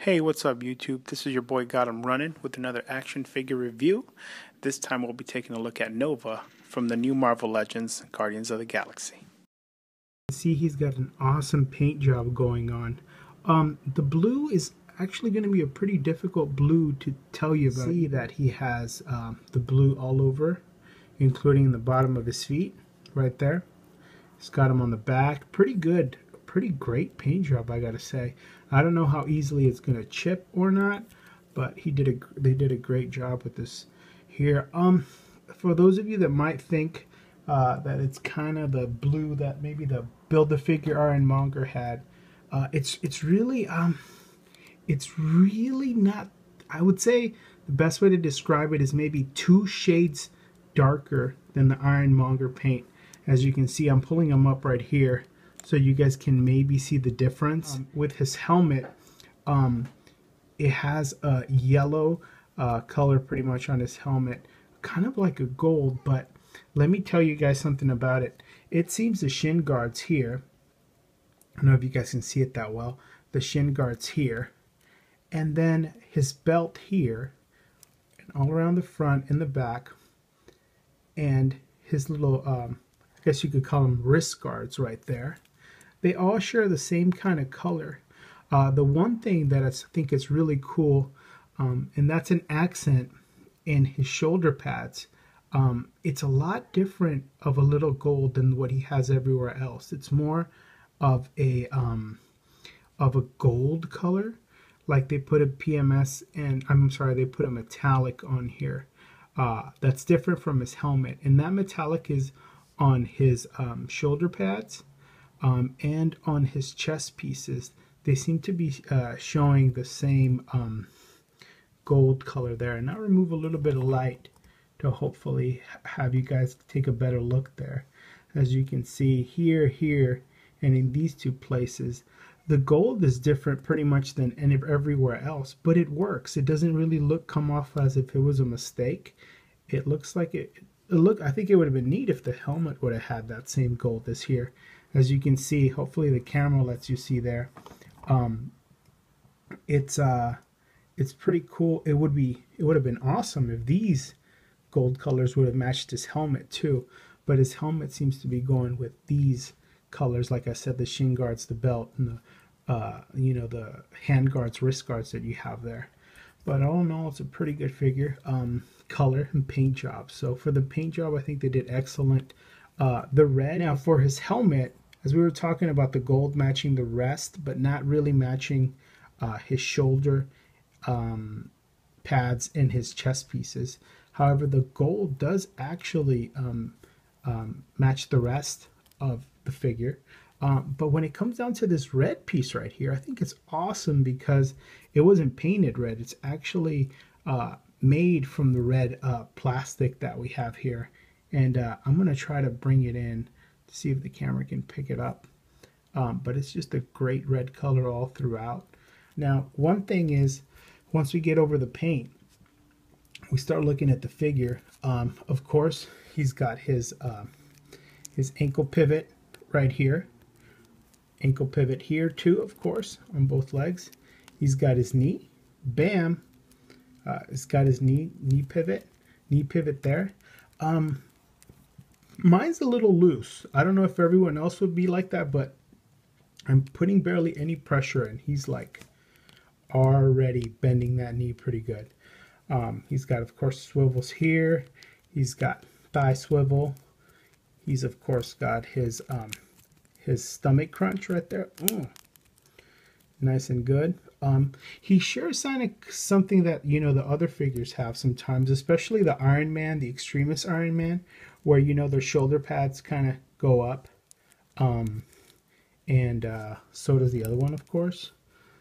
Hey, what's up YouTube? This is your boy Got 'em Running with another action figure review. This time we'll be taking a look at Nova from the new Marvel Legends Guardians of the Galaxy. See, he's got an awesome paint job going on. The blue is actually going to be a pretty difficult blue to tell you about. See that he has the blue all over, including the bottom of his feet right there. He's got him on the back. Pretty good. Pretty great paint job, I gotta say. I don't know how easily it's gonna chip or not, but they did a great job with this here. For those of you that might think that it's kind of the blue that maybe the Build-A-Figure Ironmonger had, it's really not. I would say the best way to describe it is maybe 2 shades darker than the Ironmonger paint. As you can see, I'm pulling them up right here so you guys can maybe see the difference. With his helmet, it has a yellow color pretty much on his helmet, kind of like a gold, but let me tell you guys something about it. It seems the shin guards here, I don't know if you guys can see it that well, the shin guards here, and then his belt here, and all around the front and the back, and his little, I guess you could call them wrist guards right there. They all share the same kind of color. The one thing that I think is really cool, and that's an accent in his shoulder pads. It's a lot different of a little gold than what he has everywhere else. It's more of a gold color, like they put a PMS, and I'm sorry, they put a metallic on here. That's different from his helmet, and that metallic is on his shoulder pads and on his chest pieces. They seem to be showing the same gold color there. And I'll remove a little bit of light to hopefully have you guys take a better look there. As you can see here, and in these 2 places, the gold is different pretty much than everywhere else, but it works. It doesn't really come off as if it was a mistake. It looks like I think it would have been neat if the helmet would have had that same gold as here. As you can see, hopefully the camera lets you see there. It's pretty cool. It would have been awesome if these gold colors would have matched his helmet too, but his helmet seems to be going with these colors. Like I said, the shin guards, the belt, and the the hand guards, wrist guards that you have there. But all in all, it's a pretty good figure, color and paint job. So for the paint job, I think they did excellent. The red, now for his helmet, as we were talking about the gold matching the rest, but not really matching his shoulder pads and his chest pieces. However, the gold does actually match the rest of the figure. But when it comes down to this red piece right here, I think it's awesome because it wasn't painted red. It's actually made from the red plastic that we have here. And I'm going to try to bring it in to see if the camera can pick it up. But it's just a great red color all throughout. Now, one thing is, once we get over the paint, we start looking at the figure. Of course, he's got his ankle pivot right here. Ankle pivot here too, of course, on both legs. He's got his knee. Bam! He's got his knee pivot there. Mine's a little loose. I don't know if everyone else would be like that, but I'm putting barely any pressure in. He's like already bending that knee pretty good. He's got, of course, swivels here. He's got thigh swivel. He's, of course, got his stomach crunch right there. Nice and good. He shares something that, the other figures have sometimes, especially the Iron Man, the Extremis Iron Man, where, their shoulder pads kind of go up. And so does the other one, of course.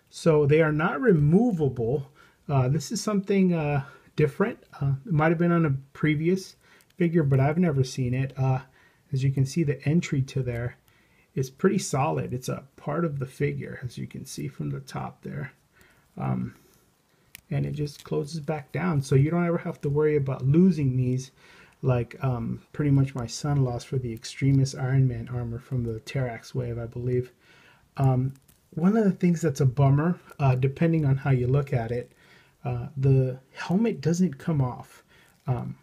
So they are not removable. This is something different. It might have been on a previous figure, but I've never seen it. As you can see, the entry to there is pretty solid. It's a part of the figure, as you can see from the top there. And it just closes back down, so you don't ever have to worry about losing these, like pretty much my son lost for the Extremis Iron Man armor from the Terrax wave, I believe. One of the things that's a bummer, depending on how you look at it, the helmet doesn't come off,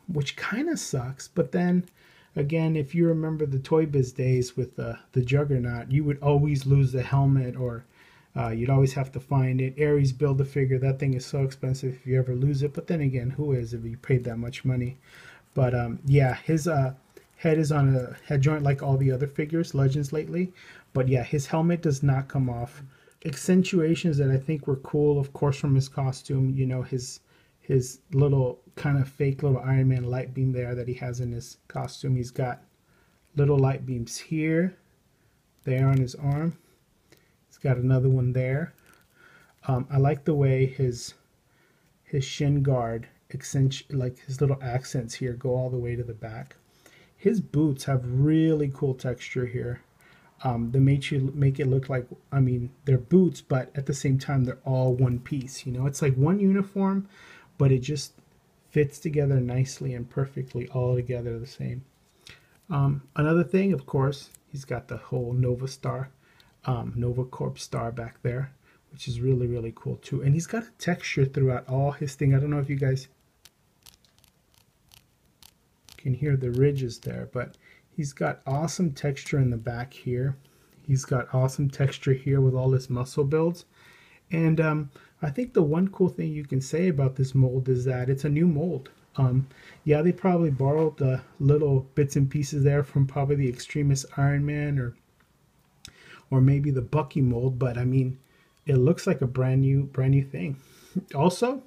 which kind of sucks. But then again, if you remember the Toy Biz days with the Juggernaut, you would always lose the helmet, or you'd always have to find it. Aries Build-A-Figure, that thing is so expensive if you ever lose it. But then again, who is if you paid that much money? But yeah, his head is on a head joint like all the other figures, Legends lately. But yeah, his helmet does not come off. Accentuations that I think were cool, of course, from his costume. You know, his little kind of fake little Iron Man light beam there that he has in his costume. He's got little light beams here, there on his arm. He's got another one there. I like the way his shin guard like his little accents here go all the way to the back. His boots have really cool texture here. They make it look like, I mean, they're boots, but at the same time they're all one piece. You know, it's like one uniform, but it just fits together nicely and perfectly all together the same. Another thing, of course, he's got the whole Nova star, Nova Corp star back there, which is really, really cool too. And he's got a texture throughout all his thing. I don't know if you guys can hear the ridges there, but he's got awesome texture in the back here. He's got awesome texture here with all his muscle builds. And I think the one cool thing you can say about this mold is that it's a new mold. Yeah, they probably borrowed the little bits and pieces there from probably the Extremist Iron Man or maybe the Bucky mold, but I mean, it looks like a brand new thing. Also,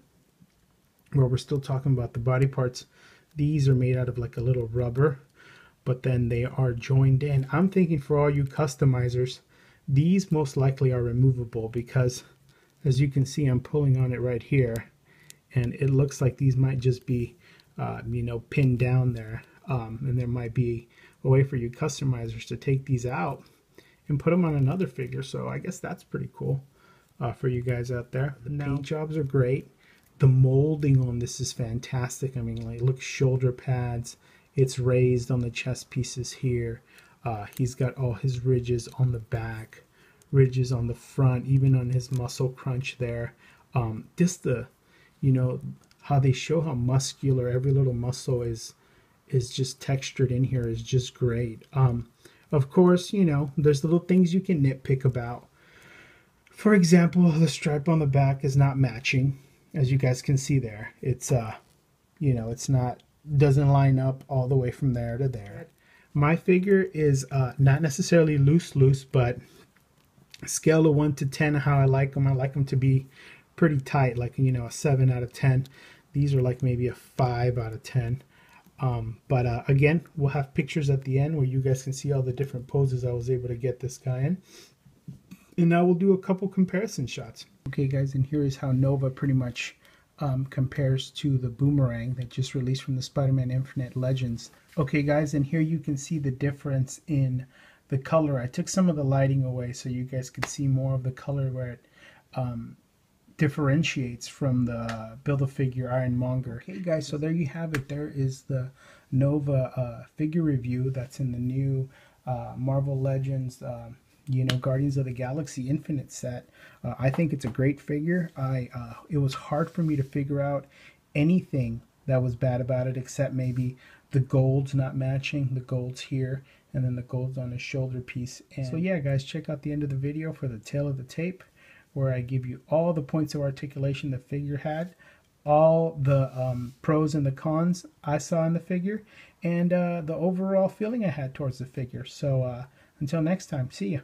well, we're still talking about the body parts. These are made out of like a little rubber, but then they are joined in. I'm thinking for all you customizers, these most likely are removable because, as you can see, I'm pulling on it right here, and it looks like these might just be, you know, pinned down there, and there might be a way for you customizers to take these out and put them on another figure. So I guess that's pretty cool for you guys out there. The paint jobs are great. The molding on this is fantastic. I mean, like, look, shoulder pads. It's raised on the chest pieces here. He's got all his ridges on the back, ridges on the front, even on his muscle crunch there. Just the, you know, how they show how muscular every little muscle is just textured in here is just great. Of course, you know, there's little things you can nitpick about. For example, the stripe on the back is not matching. As you guys can see there, it's you know, it's not, doesn't line up all the way from there to there. My figure is not necessarily loose, but scale of 1 to 10 how I like them to be pretty tight, like, you know, a 7 out of 10. These are like maybe a 5 out of 10. But again, we'll have pictures at the end where you guys can see all the different poses I was able to get this guy in. And now we'll do a couple comparison shots. Okay guys, and here is how Nova pretty much compares to the Boomerang that just released from the Spider-Man Infinite Legends. Okay guys, and here you can see the difference in the color. I took some of the lighting away so you guys could see more of the color where it differentiates from the Build-A-Figure Ironmonger. Okay guys, so there you have it. There is the Nova figure review that's in the new Marvel Legends you know, Guardians of the Galaxy Infinite set. I think it's a great figure. It was hard for me to figure out anything that was bad about it, except maybe the golds not matching, the golds here, and then the golds on his shoulder piece. And so yeah, guys, check out the end of the video for the tail of the tape, where I give you all the points of articulation the figure had, all the pros and the cons I saw in the figure, and the overall feeling I had towards the figure. So until next time, see ya.